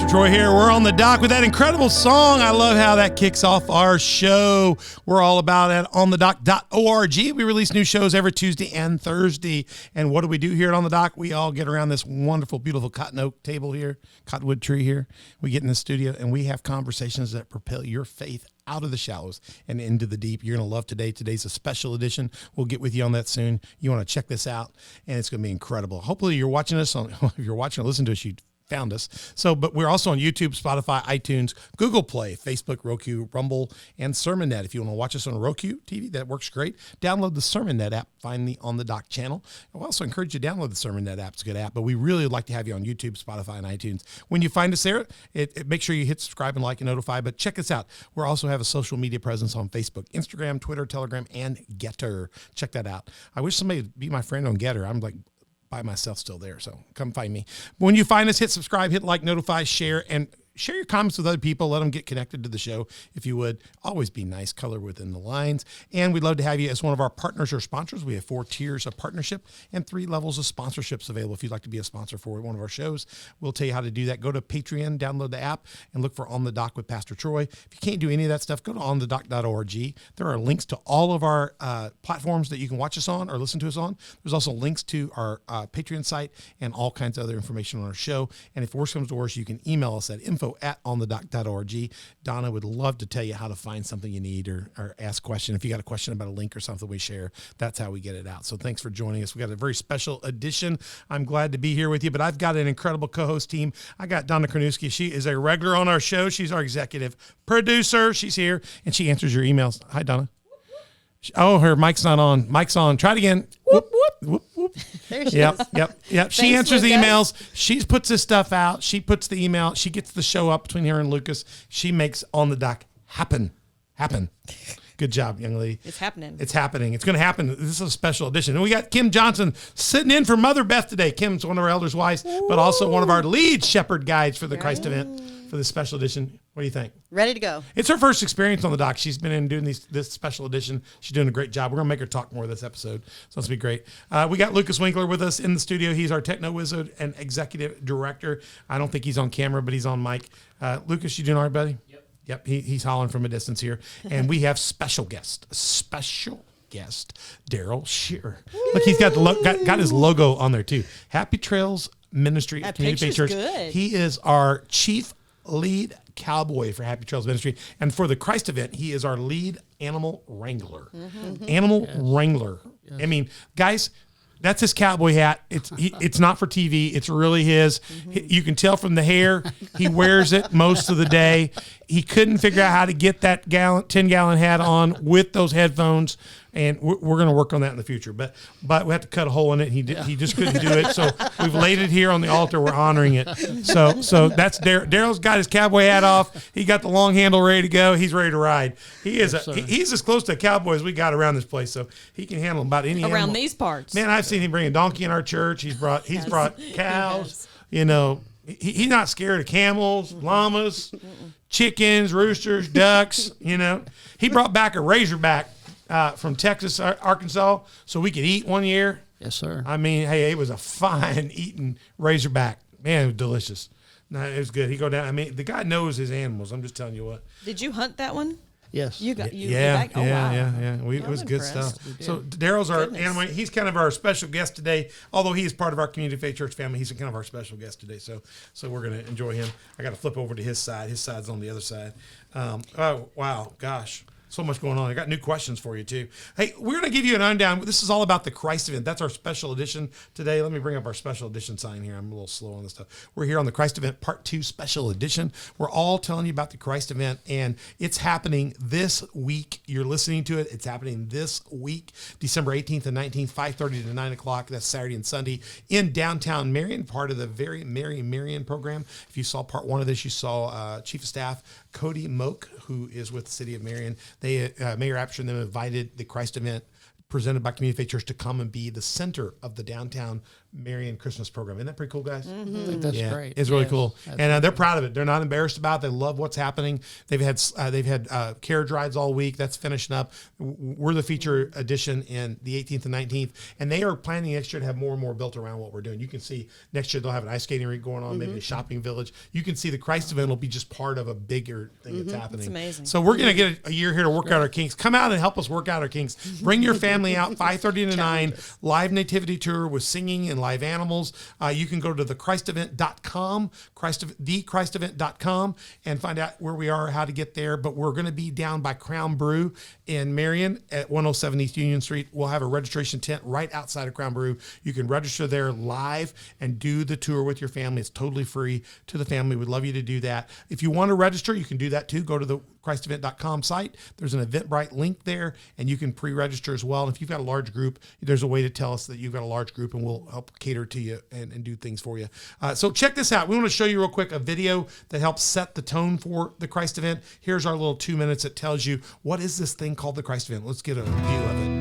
Pastor Troy here. We're on the dock with that incredible song. I love how that kicks off our show. We're all about it on the dock.org. We release new shows every Tuesday and Thursday. And what do we do here at On the Dock? We all get around this wonderful, beautiful cotton oak table here, cottonwood tree here. We get in the studio and we have conversations that propel your faith out of the shallows and into the deep. You're going to love today. Today's a special edition. We'll get with you on that soon. You want to check this out, and it's going to be incredible. Hopefully you're watching us on, if you're watching or listening to us, you found us. So, but we're also on YouTube, Spotify, iTunes, Google Play, Facebook, Roku, Rumble, and SermonNet. If you want to watch us on Roku TV, that works great. Download the SermonNet app. Find the On the Dock channel. I also encourage you to download the SermonNet app. It's a good app, but we really would like to have you on YouTube, Spotify, and iTunes. When you find us there, make sure you hit subscribe and like and notify, but check us out. We also have a social media presence on Facebook, Instagram, Twitter, Telegram, and Getter. Check that out. I wish somebody would be my friend on Getter. I'm like by myself still there, so come find me. When you find us, hit subscribe, hit like, notify, share, and share your comments with other people. Let them get connected to the show, if you would. Always be nice, color within the lines. And we'd love to have you as one of our partners or sponsors. We have 4 tiers of partnership and 3 levels of sponsorships available. If you'd like to be a sponsor for one of our shows, we'll tell you how to do that. Go to Patreon, download the app, and look for On the Dock with Pastor Troy. If you can't do any of that stuff, go to onthedock.org. There are links to all of our platforms that you can watch us on or listen to us on. There's also links to our Patreon site and all kinds of other information on our show. And if worse comes to worse, you can email us at info@onthedock.org. Donna would love to tell you how to find something you need or ask a question. If you got a question about a link or something we share, that's how we get it out. So thanks for joining us. We got a very special edition. I'm glad to be here with you, but I've got an incredible co-host team. I got Donna Kornewski. She is a regular on our show. She's our executive producer. She's here and she answers your emails. Hi, Donna. Oh, her mic's not on. Mic's on. Try it again. Whoop, whoop, whoop, whoop. There she Yep. Thanks, She answers the Lucas. emails. She puts this stuff out. She puts the email. She gets the show up between her and Lucas. She makes On the Dock happen. Good job, young lady. It's happening. It's happening. It's going to happen. This is a special edition. And we got Kim Johnson sitting in for Mother Beth today. Kim's one of our elders' wives, but also one of our lead shepherd guides for the Christ event for this special edition. What do you think? Ready to go. It's her first experience on the dock. She's been in doing this special edition. She's doing a great job. We're going to make her talk more this episode, so it's going to be great. We got Lucas Winkler with us in the studio. He's our techno wizard and executive director. I don't think he's on camera, but he's on mic. Lucas, you doing all right, buddy? Yep. He's hollering from a distance here. And we have special guest, Daryl Shearer. Look, he's got got his logo on there too. Happy Trails Ministry That Community Faith Church. picture's good. He is our chief lead cowboy for Happy Trails Ministry. And for the Christ event, he is our lead animal wrangler. Wrangler. Yes. I mean, guys, that's his cowboy hat. It's not for TV. It's really his. You can tell from the hair. He wears it most of the day. He couldn't figure out how to get that 10-gallon hat on with those headphones. And we're going to work on that in the future. But we have to cut a hole in it. He just couldn't do it. So we've laid it here on the altar. We're honoring it. So that's Daryl's got his cowboy hat off. He got the long handle ready to go. He's ready to ride. He's as close to a cowboy as we got around this place. So he can handle about any Around animal. these parts. Man, I've seen him bring a donkey in our church. He's brought cows. You know, he's not scared of camels, llamas, chickens, roosters, ducks. You know, he brought back a razorback from Texas, Arkansas, so we could eat one year. Yes, sir. I mean, hey, it was a fine eating razorback. Man, it was delicious. No, it was good. He go down. I mean, the guy knows his animals. I'm just telling you what. Did you hunt that one? Yes. You got you Yeah. back? Oh, wow. It was good impressed. stuff. So Daryl's our Goodness. animal. He's kind of our special guest today. Although he is part of our Community Faith Church family, he's kind of our special guest today. So we're going to enjoy him. I got to flip over to his side. His side's on the other side. Oh wow, gosh. So much going on. I got new questions for you, too. Hey, we're going to give you an rundown. This is all about the Christ event. That's our special edition today. Let me bring up our special edition sign here. I'm a little slow on this stuff. We're here on the Christ event Part 2 special edition. We're all telling you about the Christ event, and it's happening this week. You're listening to it. It's happening this week, December 18th and 19th, 5:30 to 9 o'clock. That's Saturday and Sunday in downtown Marion, part of the Very Merry Marion program. If you saw part 1 of this, you saw Chief of Staff Cody Moak, who is with the city of Marion. They, Mayor Apsher and them invited the Christ event presented by Community Faith Church to come and be the center of the downtown Marion Christmas program. Isn't that pretty cool, guys? I think that's great. It's really cool, That's and they're proud of it. They're not embarrassed about it. They love what's happening. They've had carriage rides all week. That's finishing up. We're the feature edition in the 18th and 19th, and they are planning next year to have more and more built around what we're doing. You can see next year they'll have an ice skating rink going on, maybe a shopping village. You can see the Christ event will be just part of a bigger thing that's happening. It's amazing. So we're going to get a year here to work out our kinks. Come out and help us work out our kinks. Bring your family out, 5:30 to 9, live nativity tour with singing and live animals. You can go to thechristevent.com, thechristevent.com, and find out where we are, how to get there. But we're going to be down by Crown Brew in Marion at 107 East Union Street. We'll have a registration tent right outside of Crown Brew. You can register there live and do the tour with your family. It's totally free to the family. We'd love you to do that. If you want to register, you can do that too. Go to the christevent.com site. There's an Eventbrite link there, and you can pre-register as well. And if you've got a large group, there's a way to tell us that you've got a large group, and we'll help cater to you and do things for you. So check this out. We want to show you real quick a video that helps set the tone for the Christ event. Here's our little 2 minutes that tells you what is this thing called the Christ event. Let's get a view of it.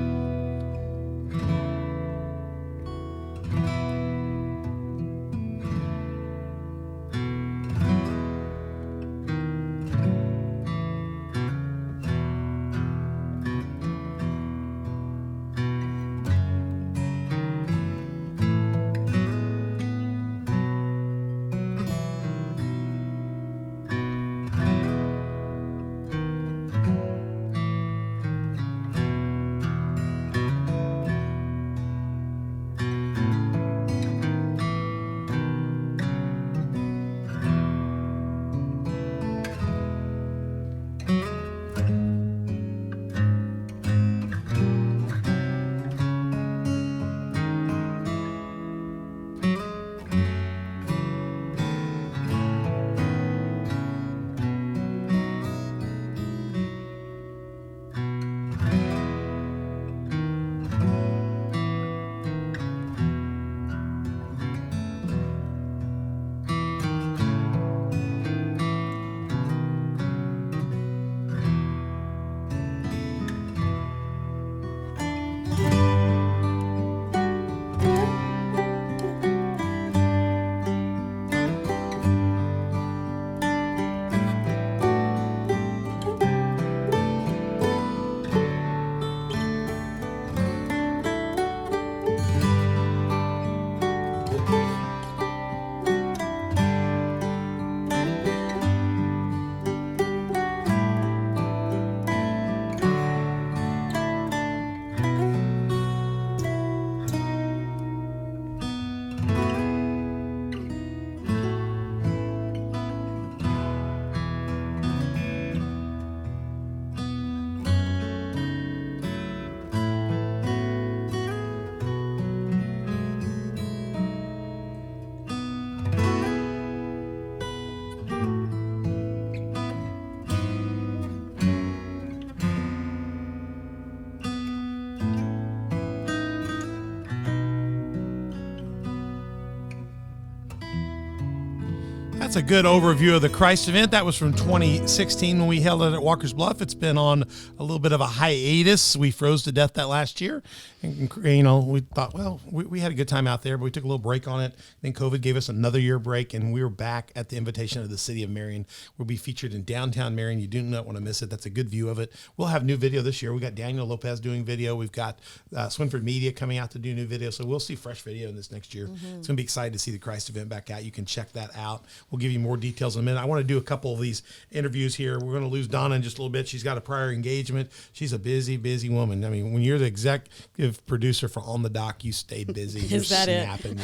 That's a good overview of the Christ event. That was from 2016 when we held it at Walker's Bluff. It's been on a little bit of a hiatus. We froze to death that last year. And, we thought, well, we had a good time out there, but we took a little break on it. Then COVID gave us another year break, and we were back at the invitation of the city of Marion. We'll be featured in downtown Marion. You do not want to miss it. That's a good view of it. We'll have new video this year. We got Daniel Lopez doing video. We've got Swinford Media coming out to do new video. So we'll see fresh video in this next year. It's going to be exciting to see the Christ event back out. You can check that out. We'll give you more details in a minute. I want to do a couple of these interviews here. We're going to lose Donna in just a little bit. She's got a prior engagement. She's a busy, busy woman. I mean, when you're the executive producer for On the Dock, you stay busy. You're Is that snapping.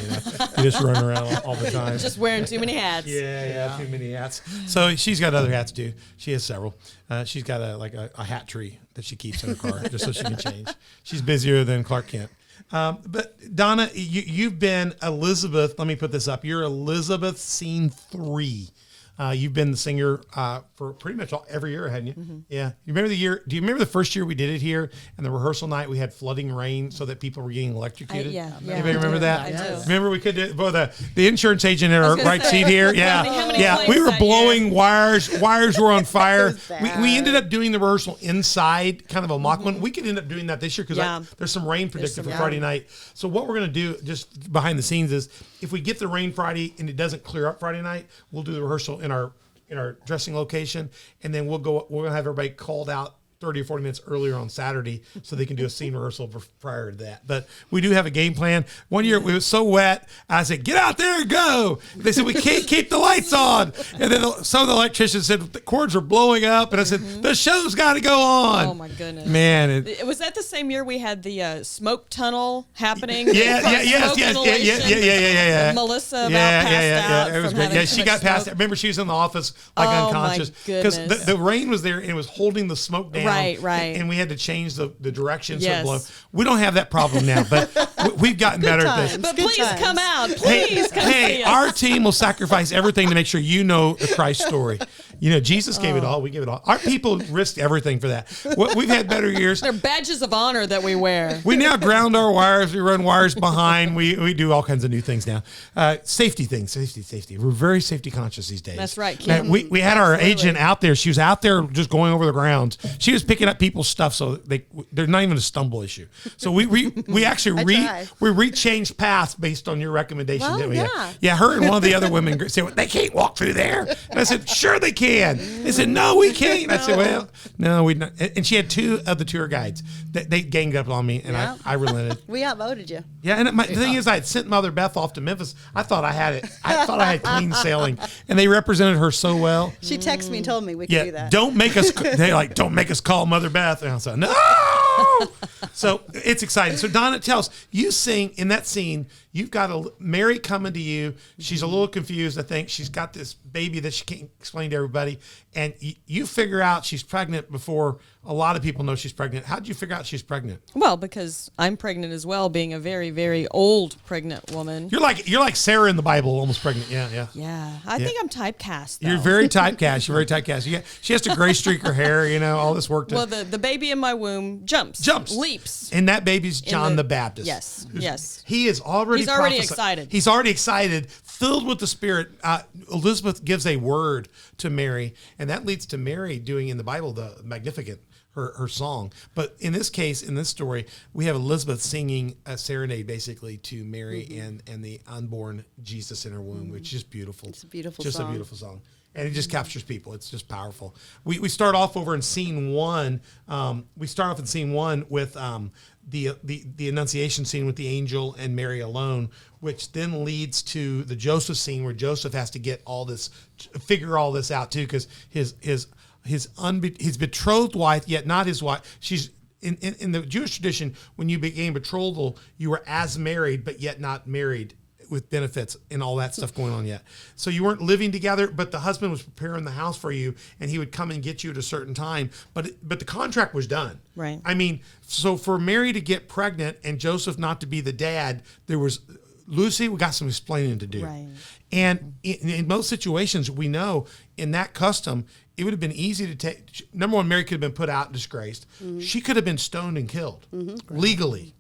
You just run around all the time. Just wearing too many hats. Yeah, too many hats. So she's got other hats too. She has several. She's got a hat tree that she keeps in her car just so she can change. She's busier than Clark Kent. But Donna, you've been Elizabeth. Let me put this up. You're Elizabeth Scene 3 You've been the singer for pretty much every year, hadn't you? Mm-hmm. Yeah. You remember the year? Do you remember the first year we did it here? And the rehearsal night, we had flooding rain so that people were getting electrocuted. Anybody remember that? I do. Remember we could do it? The insurance agent in our right seat here. Yeah. Yeah. We were blowing wires. Wires were on fire. We ended up doing the rehearsal inside, kind of a mock one. We could end up doing that this year because there's some rain predicted for Friday night. So what we're going to do just behind the scenes is if we get the rain Friday and it doesn't clear up Friday night, we'll do the rehearsal in our dressing location, and then we're going to have everybody called out 30 or 40 minutes earlier on Saturday so they can do a scene rehearsal prior to that. But we do have a game plan. One year it was so wet, I said, get out there and go. They said, we can't keep the lights on. And then some of the electricians said, the cords are blowing up. And I said, the show's got to go on. Oh, my goodness. Man. Was that the same year we had the smoke tunnel happening? Yeah. Melissa passed out. It was great. Yeah, she got passed out. Remember, she was in the office unconscious. Because the rain was there and it was holding the smoke down. Right. And we had to change the direction. Yes. So we don't have that problem now, but we've gotten better at this. But please come out. Please come see us. Our team will sacrifice everything to make sure you know the Christ story. You know, Jesus gave it all. We give it all. Our people risked everything for that. We've had better years. They're badges of honor that we wear. We now ground our wires. We run wires behind. We do all kinds of new things now. Safety things. Safety. We're very safety conscious these days. That's right, Kim. We had our agent out there. She was out there just going over the grounds. She was picking up people's stuff, so they're not even a stumble issue. So we actually re-changed paths based on your recommendation, didn't we? Yeah, her and one of the other women said, well, they can't walk through there. And I said, sure they can. They said, no, we can't. I said, well, no, we not. And she had two of the tour guides. They ganged up on me, and I relented. We outvoted you. Yeah, and the thing is, I had sent Mother Beth off to Memphis. I thought I had it. I thought I had clean sailing, and they represented her so well. She texted me and told me we could do that. Don't make us call Mother Beth. And I was like, no. So it's exciting. So Donna, tell us, you sing in that scene. You've got Mary coming to you. She's a little confused. I think she's got this baby that she can't explain to everybody. And you figure out she's pregnant before a lot of people know she's pregnant. How did you figure out she's pregnant? Well, because I'm pregnant as well, being a very, very old pregnant woman. You're like Sarah in the Bible, almost pregnant. Yeah. Yeah. I think I'm typecast, though. You're very typecast. You're very typecast. She has to gray streak her hair, all this work. Well, the baby in my womb jumps, leaps. And that baby's John the Baptist. Yes. He is already He's already excited. He's already excited, filled with the Spirit. Elizabeth gives a word to Mary, and that leads to Mary doing in the Bible the Magnificat, her song. But in this case, in this story, we have Elizabeth singing a serenade basically to Mary and the unborn Jesus in her womb, which is beautiful. It's a beautiful just song. A beautiful song. And it just captures people. It's just powerful. We start off over in scene one. We start off in scene one with the Annunciation scene with the angel and Mary alone, which then leads to the Joseph scene where Joseph has to figure all this out too, because his betrothed wife, yet not his wife. She's in the Jewish tradition. When you became betrothal, you were as married, but yet not married, with benefits and all that stuff going on yet. So you weren't living together, but the husband was preparing the house for you, and he would come and get you at a certain time. But the contract was done. Right. I mean, so for Mary to get pregnant and Joseph not to be the dad, there was Lucy. We got some explaining to do. Right. And in most situations, we know in that custom, it would have been easy to take. Number one, Mary could have been put out and disgraced. Mm-hmm. She could have been stoned and killed legally.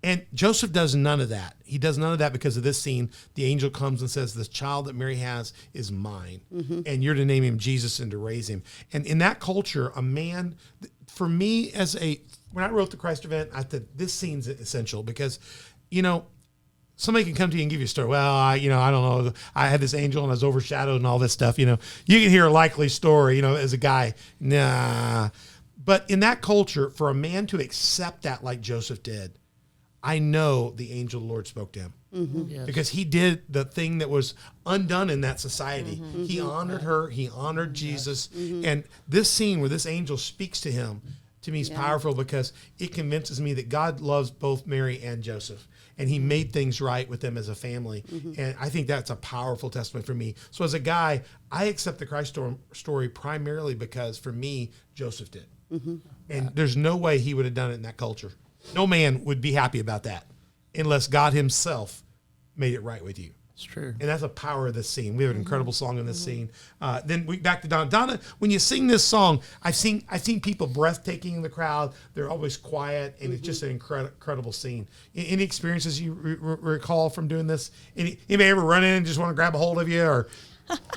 And Joseph does none of that. He does none of that because of this scene. The angel comes and says, this child that Mary has is mine. Mm-hmm. And you're to name him Jesus and to raise him. And in that culture, a man, for me when I wrote the Christ event, I thought this scene's essential because, somebody can come to you and give you a story. Well, I don't know. I had this angel and I was overshadowed and all this stuff. You can hear a likely story, as a guy. Nah. But in that culture, for a man to accept that like Joseph did, I know the angel of the Lord spoke to him because he did the thing that was undone in that society. Mm-hmm. He honored her. He honored Jesus. Mm-hmm. And this scene where this angel speaks to him, to me, is powerful because it convinces me that God loves both Mary and Joseph. And he made things right with them as a family. Mm-hmm. And I think that's a powerful testimony for me. So as a guy, I accept the Christ story primarily because, for me, Joseph did. Mm-hmm. And there's no way he would have done it in that culture. No man would be happy about that unless God himself made it right with you. It's true. And that's a power of this scene. We have an incredible song in this scene. Then we back to Donna. Donna, when you sing this song, I've seen people breathtaking in the crowd. They're always quiet, and it's just an incredible scene. Any experiences you recall from doing this? Anybody ever run in and just want to grab a hold of you, or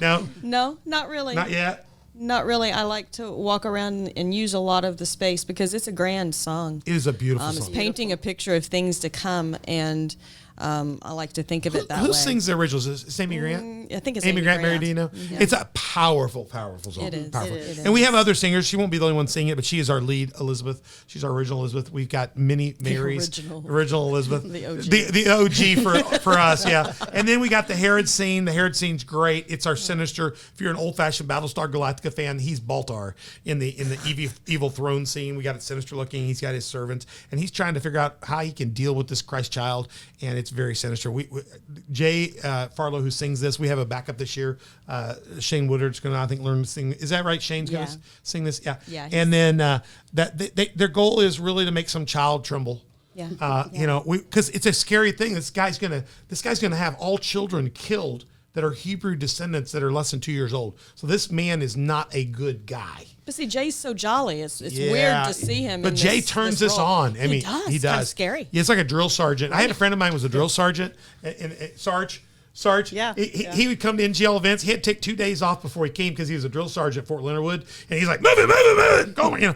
no? No, not really. Not yet. Not really. I like to walk around and use a lot of the space because it's a grand song. It is a beautiful It's song. painting a picture of things to come, and I like to think of it that way. Who sings the originals? Is it Amy Grant? I think it's Amy Grant. Mary, do you know? Yeah. It's a powerful song. It is. Powerful. It is. And we have other singers. She won't be the only one singing it, but she is our lead, Elizabeth. She's our original Elizabeth. We've got many Marys. Original Elizabeth. The OG. The OG for us, yeah. And then we got the Herod scene. The Herod scene's great. It's our sinister. If you're an old-fashioned Battlestar Galactica fan, he's Baltar in the evil throne scene. We got it sinister looking. He's got his servants, and he's trying to figure out how he can deal with this Christ child, and it's very sinister. Jay Farlow, who sings this, we have a backup this year. Shane Woodard's going to, I think, learn to sing. Is that right? Shane's going to sing this? Yeah. Yeah. And then their goal is really to make some child tremble. Yeah. You know, because it's a scary thing. This guy's gonna have all children killed that are Hebrew descendants that are less than 2 years old. So this man is not a good guy. But see, Jay's so jolly. It's weird to see him. But Jay turns this role. on. I mean, he does. Kind of scary. Yeah, it's like a drill sergeant. I had a friend of mine who was a drill sergeant, and Sarge, Yeah. He would come to NGL events. He had to take 2 days off before he came because he was a drill sergeant at Fort Leonard Wood, and he's like, move it, go on. You know,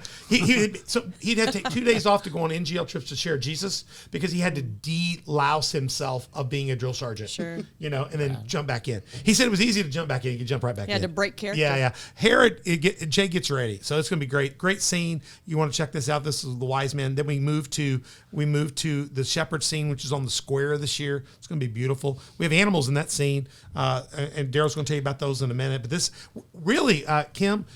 so he'd have to take 2 days off to go on NGL trips to share Jesus because he had to de-louse himself of being a drill sergeant. Sure. You know, and then jump back in. He said it was easy to jump back in. You could jump right back in. He had to break character. Yeah. Herod, Jay gets ready, so it's going to be great. Great scene. You want to check this out. This is the wise man. Then we move to the shepherd scene, which is on the square this year. It's going to be beautiful. We have animals in that scene. And Daryl's going to tell you about those in a minute. But this really, Kim,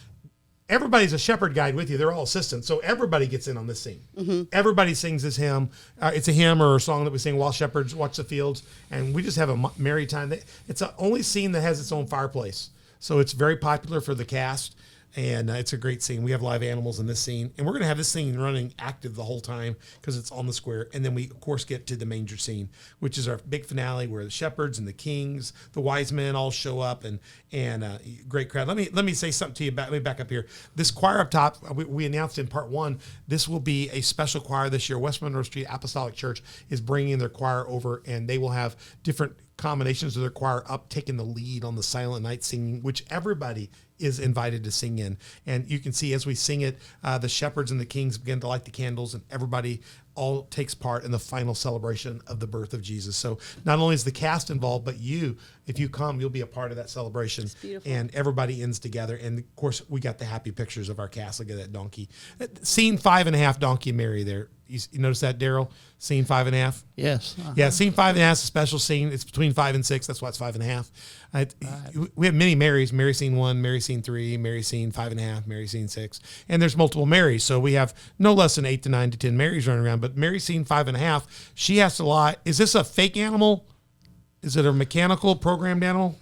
everybody's a shepherd guide with you. They're all assistants. So everybody gets in on this scene. Mm-hmm. Everybody sings this hymn. It's a hymn or a song that we sing while shepherds watch the fields. And we just have a merry time. It's the only scene that has its own fireplace. So it's very popular for the cast. And it's a great scene. We have live animals in this scene. And we're going to have this scene running active the whole time because it's on the square. And then we, of course, get to the manger scene, which is our big finale where the shepherds and the kings, the wise men all show up and great crowd. Let me say something to you. Let me back up here. This choir up top, we announced in part one, this will be a special choir this year. West Monroe Street Apostolic Church is bringing their choir over, and they will have different combinations of their choir up, taking the lead on the Silent Night singing, which everybody is invited to sing in. And you can see as we sing it, the shepherds and the kings begin to light the candles, and everybody all takes part in the final celebration of the birth of Jesus. So not only is the cast involved, but you, if you come, you'll be a part of that celebration. It's beautiful. And everybody ends together. And of course, we got the happy pictures of our cast. Look at that donkey. Scene 5.5, Donkey and Mary there. You notice that, Daryl? Scene 5.5? Yes. Yeah, scene 5.5 is a special scene. It's between 5 and 6. That's why it's 5.5. We have many Marys. Mary scene 1, Mary scene 3, Mary scene 5.5, Mary scene 6. And there's multiple Marys. So we have no less than 8 to 9 to 10 Marys running around. But Mary scene 5.5, she has to lie. Is this a fake animal? Is it a mechanical programmed animal?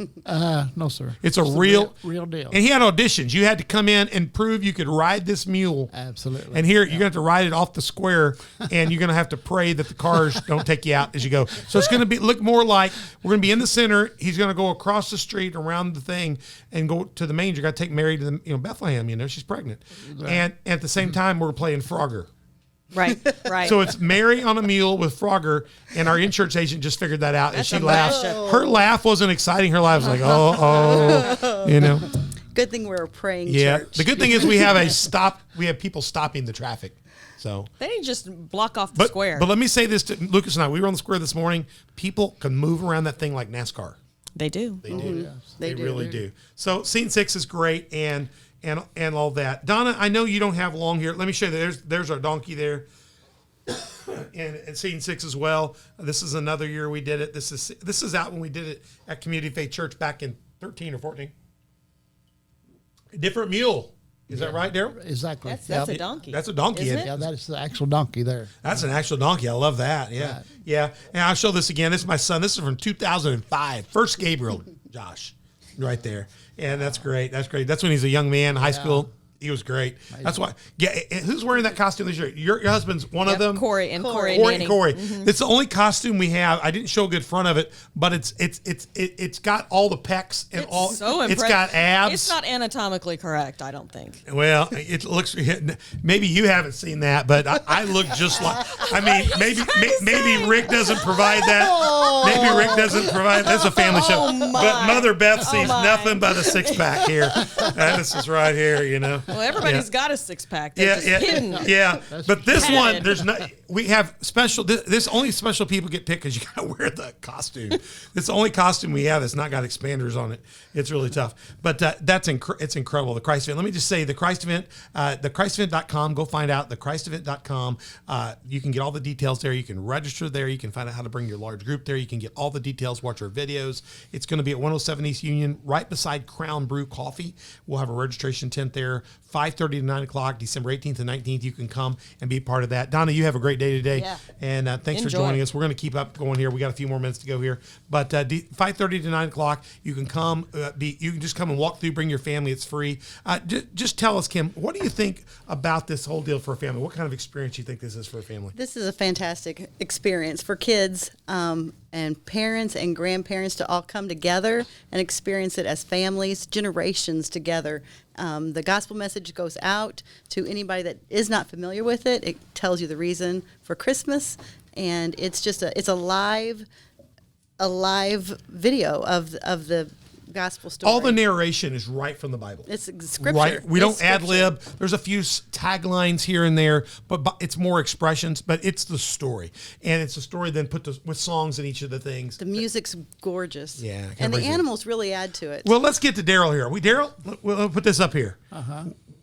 No, sir. It's a real deal. And he had auditions. You had to come in and prove you could ride this mule. Absolutely. And here you're going to have to ride it off the square, and you're going to have to pray that the cars don't take you out as you go. So it's going to look more like we're going to be in the center. He's going to go across the street around the thing and go to the manger. Got to take Mary to the Bethlehem. She's pregnant, right. And at the same time we're playing Frogger. Right. So it's Mary on a mule with Frogger, and our in-church agent just figured that out, and she laughed. mashup. Her laugh wasn't exciting. Her laugh was like, Good thing we're a praying Yeah. church. The good thing is we have people stopping the traffic. So They didn't just block off the square. But let me say this to Lucas and I. We were on the square this morning. People can move around that thing like NASCAR. They do. They do. Yes. They really do. So scene 6 is great and all that. Donna, I know you don't have long here. Let me show you. There's our donkey there. and scene 6 as well. This is another year we did it. This is out when we did it at Community Faith Church back in 13 or 14. A different mule. Is that right, Daryl? Exactly. That's a donkey. That's a donkey. Isn't it? Yeah, that is the actual donkey there. That's an actual donkey. I love that. Yeah. Right. Yeah. And I'll show this again. This is my son. This is from 2005. First Gabriel, Josh, right there. And that's great. That's great. That's when he's a young man, high school. He was great. That's why. Yeah, who's wearing that costume this year? Your husband's one of them. Corey and Corey. Corey. It's the only costume we have. I didn't show a good front of it, but it's got all the pecs and It's all. so it's impressive. got abs. It's not anatomically correct, I don't think. Well, it looks. Maybe you haven't seen that, but I look just like. I mean, maybe Rick doesn't provide that. Maybe Rick doesn't provide. That's a family show. But Mother Beth sees nothing but a 6-pack here. This is right here, you know. Well, everybody's got a 6-pack. They're just hidden. Yeah. But this padded. one, there's not. We have special. This only special people get picked because you got to wear the costume. It's the only costume we have that's not got expanders on it. It's really tough. But it's incredible. The Christ event. Let me just say the Christ event. TheChristEvent.com. Go find out TheChristEvent.com. You can get all the details there. You can register there. You can find out how to bring your large group there. You can get all the details. Watch our videos. It's going to be at 107 East Union, right beside Crown Brew Coffee. We'll have a registration tent there, 5:30 to 9 o'clock, December 18th and 19th. You can come and be a part of that. Donna, you have a great day today. Yeah. And thanks for Enjoy. joining us. We're going to keep up going here. We got a few more minutes to go here. But 5:30 to 9 o'clock, you can come. You can just come and walk through, bring your family. It's free. Just tell us, Kim, what do you think about this whole deal for a family? What kind of experience do you think this is for a family? This is a fantastic experience for kids and parents and grandparents to all come together and experience it as families, generations together. The gospel message goes out to anybody that is not familiar with it. It tells you the reason for Christmas, and it's just a live video of the gospel story. All the narration is right from the Bible. It's scripture. Right. We don't It's ad scripture. lib. There's a few taglines here and there, but it's more expressions. But it's the story, and it's a story then put with songs in each of the things. The music's gorgeous. Yeah, kinda and the brings it. animals really add to it. Well, let's get to Daryl here. Daryl, we'll put this up here.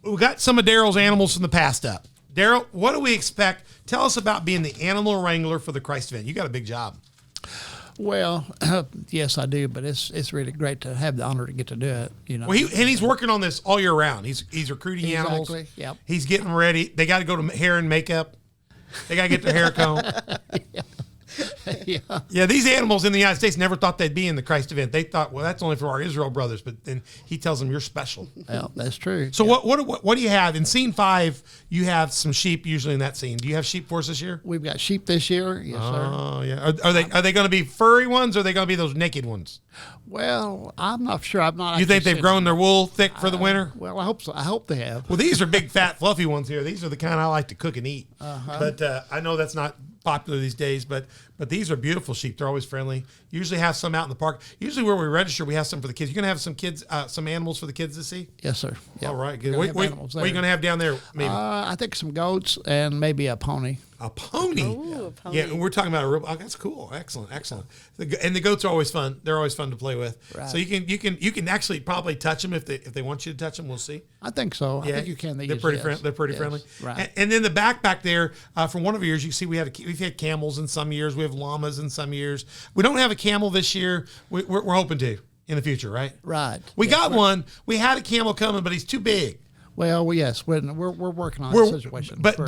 We got some of Daryl's animals from the past up. Daryl, what do we expect? Tell us about being the animal wrangler for the Christ event. You got a big job. Well, yes, I do, but it's really great to have the honor to get to do it. You know. Well, he's working on this all year round. He's recruiting animals. Exactly, yep. He's getting ready. They got to go to hair and makeup. They got to get their hair combed. Yeah. Yeah, these animals in the United States never thought they'd be in the Christ event. They thought, well, that's only for our Israel brothers. But then he tells them, you're special. Well, that's true. So what do you have? In scene 5, you have some sheep usually in that scene. Do you have sheep for us this year? We've got sheep this year. Yes, sir. Oh, yeah. Are they going to be furry ones or are they going to be those naked ones? Well, I'm not sure. I'm not. You think actually they've grown their wool thick for the winter? Well, I hope so. I hope they have. Well, these are big, fat, fluffy ones here. These are the kind I like to cook and eat. But I know that's not popular these days, but these are beautiful sheep. They're always friendly. Usually have some out in the park. Usually where we register, we have some for the kids. You're going to have some kids, some animals for the kids to see? Yes, sir. Yep. All right, good. We're gonna What have animals are you there. going to have down there, maybe? I think some goats and maybe a pony. A pony. Ooh, a pony. Yeah, we're talking about a real. Oh, that's cool. Excellent. And the goats are always fun. They're always fun to play with. Right. So you can actually probably touch them if they want you to touch them. We'll see. I think so. I think you can. They're pretty friendly. They're pretty friendly. Right. And then the back there, from one of our years, you see we've had camels in some years. We have llamas in some years. We don't have a camel this year. We're hoping to in the future, right? Right. We Yes, got we're- one. We had a camel coming, but he's too big. Well, yes, we're working on that situation. But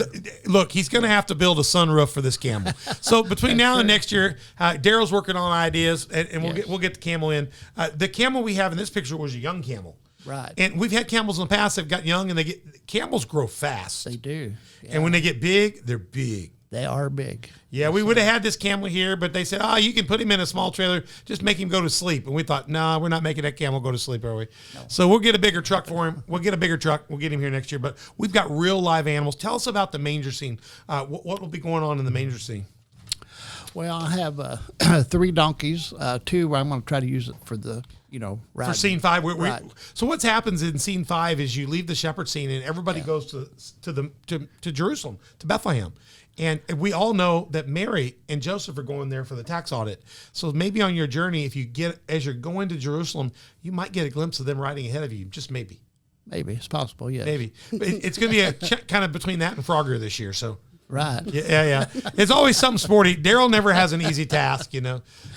look, he's going to have to build a sunroof for this camel. So between now and next year, Daryl's working on ideas, and we'll get the camel in. The camel we have in this picture was a young camel. Right. And we've had camels in the past that have got young, and camels grow fast. They do. Yeah. And when they get big, they're big. They are big. Yeah, we would have had this camel here, but they said, you can put him in a small trailer, just make him go to sleep. And we thought, no, we're not making that camel go to sleep, are we? No. So we'll get a bigger truck for him. We'll get a bigger truck. We'll get him here next year. But we've got real live animals. Tell us about the manger scene. What will be going on in the manger scene? Well, I have 3 donkeys, 2 where I'm going to try to use it for the, ride. For scene 5. Right. So what happens in scene 5 is you leave the shepherd scene and everybody goes to Jerusalem, to Bethlehem. And we all know that Mary and Joseph are going there for the tax audit. So maybe on your journey, as you're going to Jerusalem, you might get a glimpse of them riding ahead of you. Just maybe. Maybe. It's possible, yes. Maybe. It's going to be a kind of between that and Frogger this year. So. Right. Yeah. It's always something sporty. Daryl never has an easy task,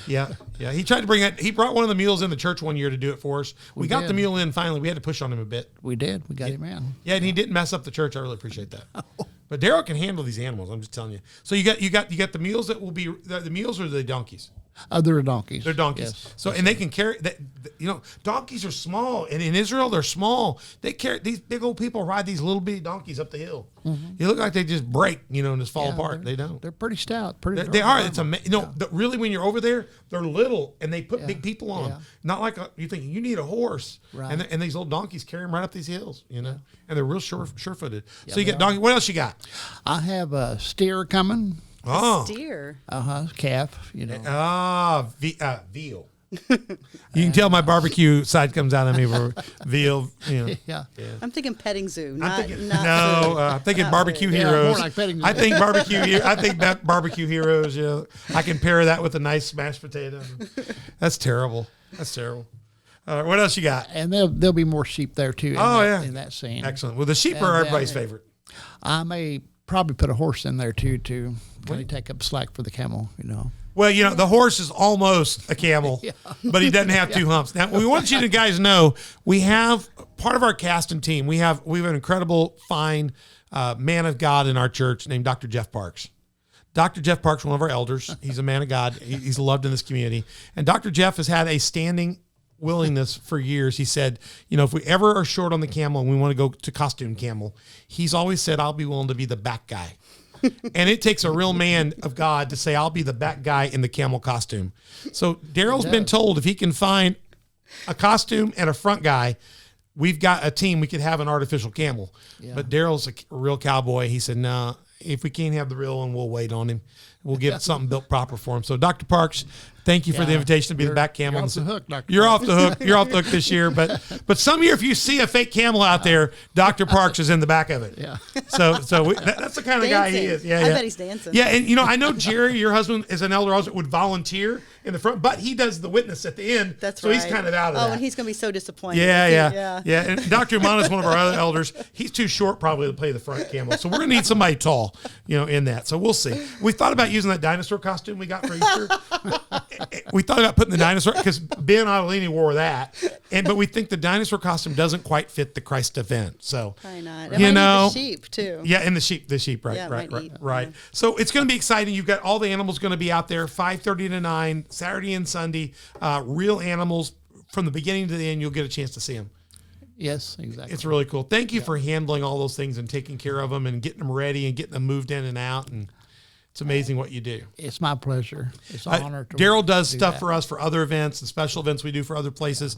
Yeah. He tried to bring it. He brought one of the mules in the church one year to do it for us. We got the mule in finally. We had to push on him a bit. We did. We got him in. Yeah, and he didn't mess up the church. I really appreciate that. But Daryl can handle these animals. I'm just telling you. So you got the mules that will be the mules or the donkeys. They're donkeys. They're donkeys. Yes. So and they can carry that. Donkeys are small, and in Israel they're small. They carry these big old people ride these little bitty donkeys up the hill. Mm-hmm. You look like they just break, and just fall apart. They don't. They're pretty stout. They are. It's amazing. Really, when you're over there, they're little, and they put big people on them. Not like you think you need a horse, right? And these little donkeys carry them right up these hills, and they're real sure-footed. Yeah, so you get donkey. What else you got? I have a steer coming. Oh, Steer. Calf. Veal. You can tell my barbecue side comes out of me for veal. Yeah. I'm thinking petting zoo. I'm Not thinking Not barbecue food. heroes. more like petting zoo. I think barbecue heroes. Yeah, I can pair that with a nice mashed potato. That's terrible. What else you got? And there'll be more sheep there too. In that scene. Excellent. Well, the sheep are everybody's favorite. I may probably put a horse in there too to really take up slack for the camel. Well, the horse is almost a camel, but he doesn't have two humps. Now, we want you to guys know we have part of our cast and team. We have an incredible, fine man of God in our church named Dr. Jeff Parks. Dr. Jeff Parks, one of our elders. He's a man of God. He's loved in this community. And Dr. Jeff has had a standing willingness for years. He said, if we ever are short on the camel and we want to go to costume camel, he's always said, I'll be willing to be the back guy. And it takes a real man of God to say, I'll be the back guy in the camel costume. So Daryl's been told if he can find a costume and a front guy, we've got a team. We could have an artificial camel. Yeah. But Daryl's a real cowboy. He said, no, if we can't have the real one, we'll wait on him. We'll get something built proper for him. So Dr. Parks, thank you for the invitation to be the back camel. You're off the hook, Dr. You're off the hook. You're off the hook this year. But some year, if you see a fake camel out there, Dr. Parks is in the back of it. Yeah. So that's the kind of guy he is. Yeah, I bet he's dancing. Yeah, and I know Jerry, your husband, is an elder also would volunteer in the front, but he does the witness at the end. That's so right. he's kind of out of that. Oh, and he's going to be so disappointed. Yeah. And Dr. Umana is one of our other elders. He's too short probably to play the front camel. So we're going to need somebody tall, in that. So we'll see. We thought about using that dinosaur costume we got for Easter. We thought about putting the dinosaur, because Ben Adelini wore that. But we think the dinosaur costume doesn't quite fit the Christ event. So, probably not. It might need the sheep too. Yeah, and the sheep, right, Yeah, right. So it's going to be exciting. You've got all the animals going to be out there, 5:30 to 9, Saturday and Sunday. Real animals from the beginning to the end. You'll get a chance to see them. Yes, exactly. It's really cool. Thank you for handling all those things and taking care of them and getting them ready and getting them moved in and out. And it's amazing what you do. It's my pleasure. It's an honor to Daryl does do stuff that. for us for other events and special events we do for other places.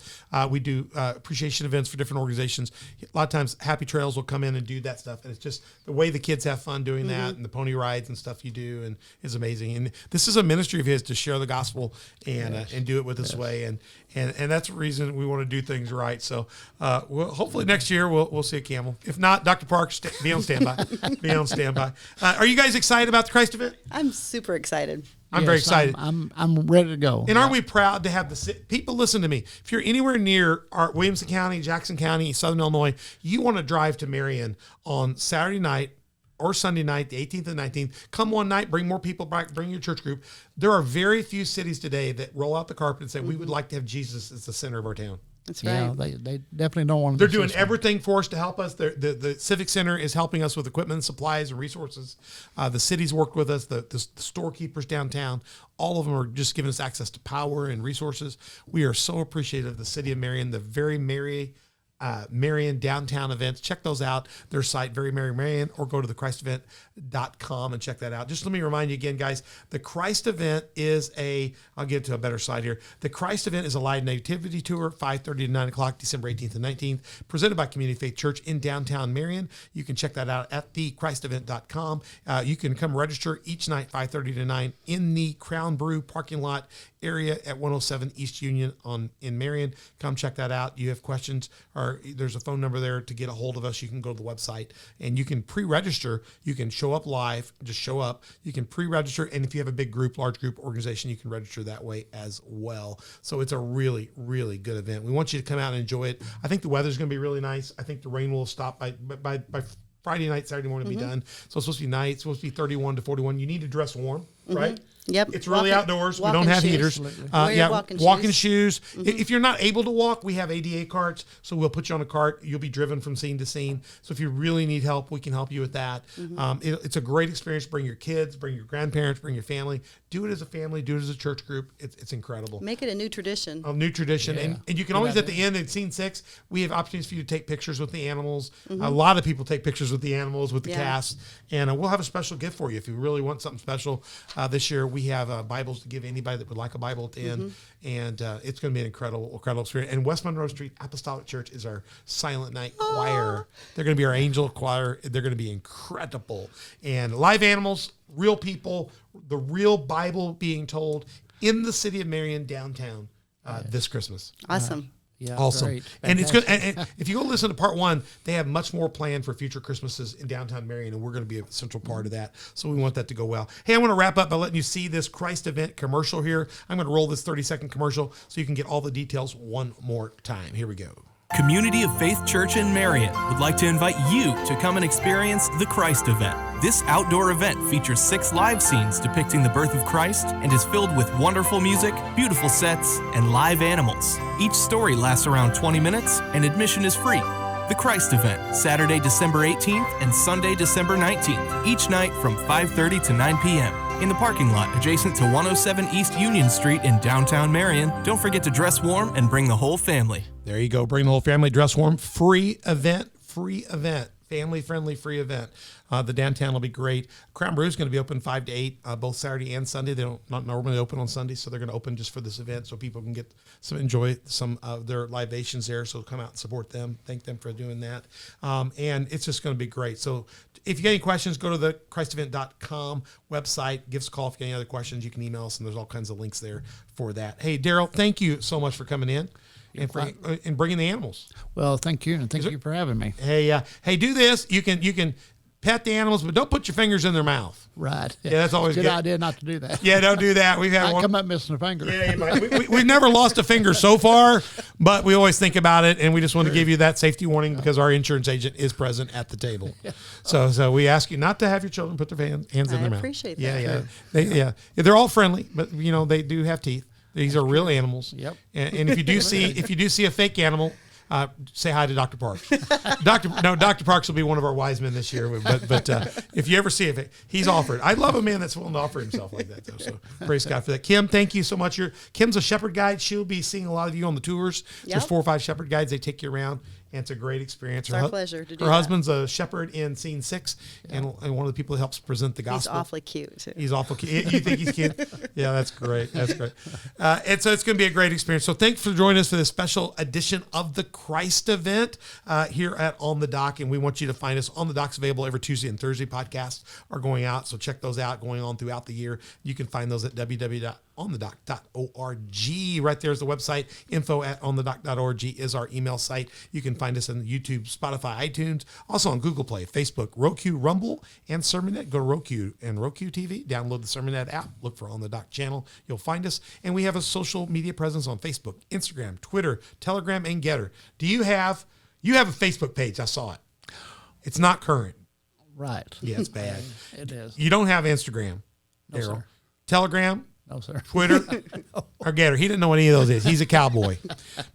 We do appreciation events for different organizations. A lot of times Happy Trails will come in and do that stuff. And it's just the way the kids have fun doing that, and the pony rides and stuff you do, and is amazing. And this is a ministry of his to share the gospel and do it with this way. And that's the reason we want to do things right. So hopefully next year we'll see a camel. If not, Dr. Parks, be on standby. Be on standby. Are you guys excited about the Christ event? I'm super excited. I'm very excited. I'm ready to go. And aren't we proud to have people listen to me? If you're anywhere near our Williamson County, Jackson County, Southern Illinois, you want to drive to Marion on Saturday night or Sunday night, the 18th and 19th. Come one night, bring more people back, bring your church group. There are very few cities today that roll out the carpet and say, we would like to have Jesus as the center of our town. That's right. Yeah, they definitely don't want to. They're doing everything for us to help us. The Civic Center is helping us with equipment and supplies and resources. The city's worked with us. The storekeepers downtown, all of them are just giving us access to power and resources. We are so appreciative of the city of Marion, the very Marion downtown events. Check those out. Their site, Very Merry Marion, or go to thechristevent.com and check that out. Just let me remind you again, guys, the Christ event is I'll get to a better slide here. The Christ event is a live nativity tour, 5:30 to 9 o'clock, December 18th and 19th, presented by Community Faith Church in downtown Marion. You can check that out at thechristevent.com. You can come register each night, 5:30 to 9, in the Crown Brew parking lot area at 107 East Union in Marion. Come check that out. You have questions, or there's a phone number there to get a hold of us. You can go to the website and you can pre-register. You can show up live, just show up. You can pre-register. And if you have a big group, large group organization, you can register that way as well. So it's a really, really good event. We want you to come out and enjoy it. I think the weather's going to be really nice. I think the rain will stop by Friday night, Saturday morning, be done. So it's supposed to be nice. It's supposed to be 31 to 41. You need to dress warm, right? Yep. It's really outdoors. We don't walking have shoes. heaters. Wear your walking shoes. If you're not able to walk, we have ADA carts, so we'll put you on a cart. You'll be driven from scene to scene. So if you really need help, we can help you with that. It's a great experience. Bring your kids, bring your grandparents, bring your family. Do it as a family. Do it as a church group. It's incredible. Make it a new tradition. A new tradition. Yeah. And you can always, at the end, in scene 6, we have opportunities for you to take pictures with the animals. A lot of people take pictures with the animals, with the cast. And we'll have a special gift for you. If you really want something special this year, we have Bibles to give anybody that would like a Bible at the end. And it's going to be an incredible experience. And West Monroe Street Apostolic Church is our Silent Night choir. They're going to be our angel choir. They're going to be incredible. And live animals, real people, the real Bible being told in the city of Marion downtown this Christmas. Awesome. Yeah, Awesome. great. And it's good. And if you go listen to part 1, they have much more planned for future Christmases in downtown Marion, and we're going to be a central part of that. So we want that to go well. Hey, I want to wrap up by letting you see this Christ event commercial here. I'm going to roll this 30-second commercial so you can get all the details one more time. Here we go. Community of Faith Church in Marion would like to invite you to come and experience the Christ event. This outdoor event features 6 live scenes depicting the birth of Christ and is filled with wonderful music, beautiful sets, and live animals. Each story lasts around 20 minutes and admission is free. The Christ event, Saturday, December 18th and Sunday, December 19th, each night from 5:30 to 9 p.m. in the parking lot adjacent to 107 East Union Street in downtown Marion. Don't forget to dress warm and bring the whole family. There you go. Bring the whole family, dress warm. Free event. Family-friendly free event. The downtown will be great. Crown Brew is going to be open 5 to 8, both Saturday and Sunday. They don't not normally open on Sunday, so they're going to open just for this event so people can enjoy some of their libations there. So come out and support them. Thank them for doing that. And it's just going to be great. So if you get any questions, go to the christevent.com website. Give us a call if you get any other questions. You can email us, and there's all kinds of links there for that. Hey, Daryl, thank you so much for coming in. And bringing the animals. Well, thank you, and thank you for having me. Hey, do this. You can pet the animals, but don't put your fingers in their mouth. Right. Yeah, that's always good good. idea not to do that. Yeah, don't do that. We've had I one. come up missing a finger. Yeah, you might. We've never lost a finger so far, but we always think about it, and we just want to give you that safety warning because our insurance agent is present at the table. So we ask you not to have your children put their hands in their mouth. I appreciate that. that. They're all friendly, but they do have teeth. These are real animals. Yep. And if you do see a fake animal, say hi to Dr. Parks. Dr. Parks will be one of our wise men this year. But if you ever see it, he's offered. I love a man that's willing to offer himself like that, though. So praise God for that. Kim, thank you so much. Kim's a shepherd guide. She'll be seeing a lot of you on the tours. Yep. There's 4 or 5 shepherd guides. They take you around. And it's a great experience. It's our pleasure to do Her that. husband's a shepherd in scene 6 and one of the people that helps present the gospel. He's awfully cute, too. He's awful cute. You think he's cute? Yeah, that's great. That's great. And so it's going to be a great experience. So thanks for joining us for this special edition of the Christ event here at On the Dock. And we want you to find us on the Dock's available every Tuesday and Thursday. Podcasts are going out. So check those out going on throughout the year. You can find those at www.onthedock.org. Right there is the website. info@onthedock.org is our email site. You can find us on YouTube, Spotify, iTunes, also on Google Play, Facebook, Roku, Rumble, and Sermonette. Go to Roku and Roku TV, download the Sermonette app, look for On the Dock channel. You'll find us. And we have a social media presence on Facebook, Instagram, Twitter, Telegram, and Getter. You have a Facebook page. I saw it. It's not current. Right. Yeah, it's bad. It is. You don't have Instagram, No, Daryl. sir. Telegram, No, sir. Twitter, or Getter. He didn't know what any of those is. He's a cowboy.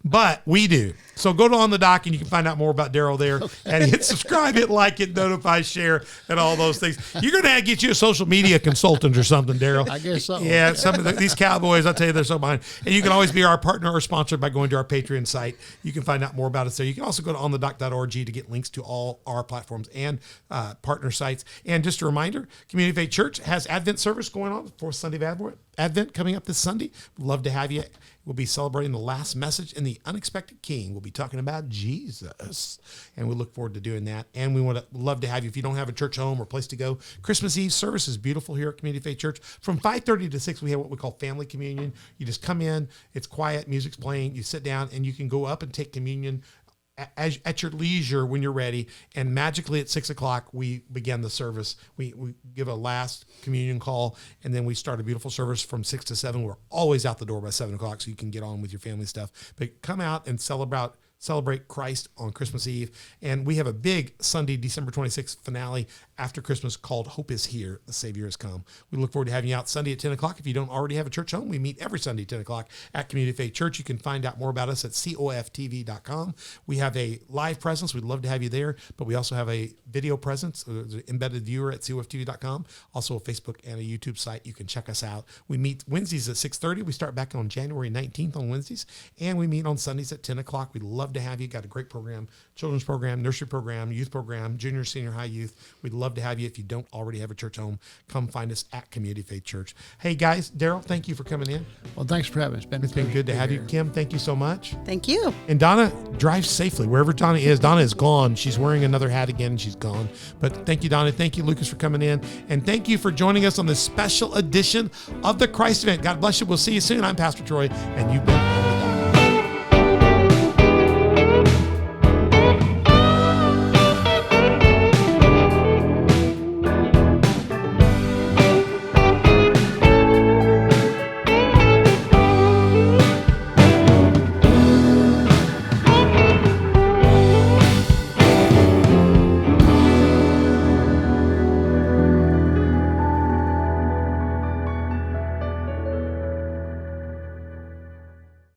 But we do. So go to On the Dock and you can find out more about Daryl there. And hit subscribe, hit like, hit notify, share, and all those things. You're going to get you a social media consultant or something, Daryl. I guess so. Yeah, some of these cowboys, I'll tell you, they're so behind. And you can always be our partner or sponsor by going to our Patreon site. You can find out more about us there. You can also go to onthedock.org to get links to all our platforms and partner sites. And just a reminder, Community Faith Church has Advent service going on, 4th Sunday of Advent coming up this Sunday. We'd love to have you. We'll be celebrating the last message in the unexpected King. We'll be talking about Jesus, and we look forward to doing that. And we love to have you. If you don't have a church home or place to go, Christmas Eve service is beautiful here at Community Faith Church. From 5:30 to 6, we have what we call family communion. You just come in, it's quiet, music's playing, you sit down, and you can go up and take communion at your leisure when you're ready. And magically at 6 o'clock, we begin the service. We give a last communion call, and then we start a beautiful service from 6 to 7. We're always out the door by 7 o'clock, so you can get on with your family stuff. But come out and celebrate Christ on Christmas Eve. And we have a big Sunday, December 26th finale after Christmas called Hope is Here, the Savior has come. We look forward to having you out Sunday at 10 o'clock. If you don't already have a church home, we meet every Sunday at 10 o'clock at Community Faith Church. You can find out more about us at coftv.com. We have a live presence. We'd love to have you there, but we also have a video presence, an embedded viewer at coftv.com, also a Facebook and a YouTube site. You can check us out. We meet Wednesdays at 6:30. We start back on January 19th on Wednesdays, and we meet on Sundays at 10 o'clock. We'd love to have you. Got a great program, children's program, nursery program, youth program, junior, senior, high youth. We'd love to have you. If you don't already have a church home, come find us at Community Faith Church. Hey guys, Daryl, thank you for coming in. Well, thanks for having us. It's been good to have you. Kim, thank you so much. Thank you. And Donna, drive safely wherever Donna is. Donna is gone. She's wearing another hat again and she's gone. But thank you, Donna. Thank you, Lucas, for coming in. And thank you for joining us on this special edition of the Christ event. God bless you. We'll see you soon. I'm Pastor Troy, and you've been on the dock.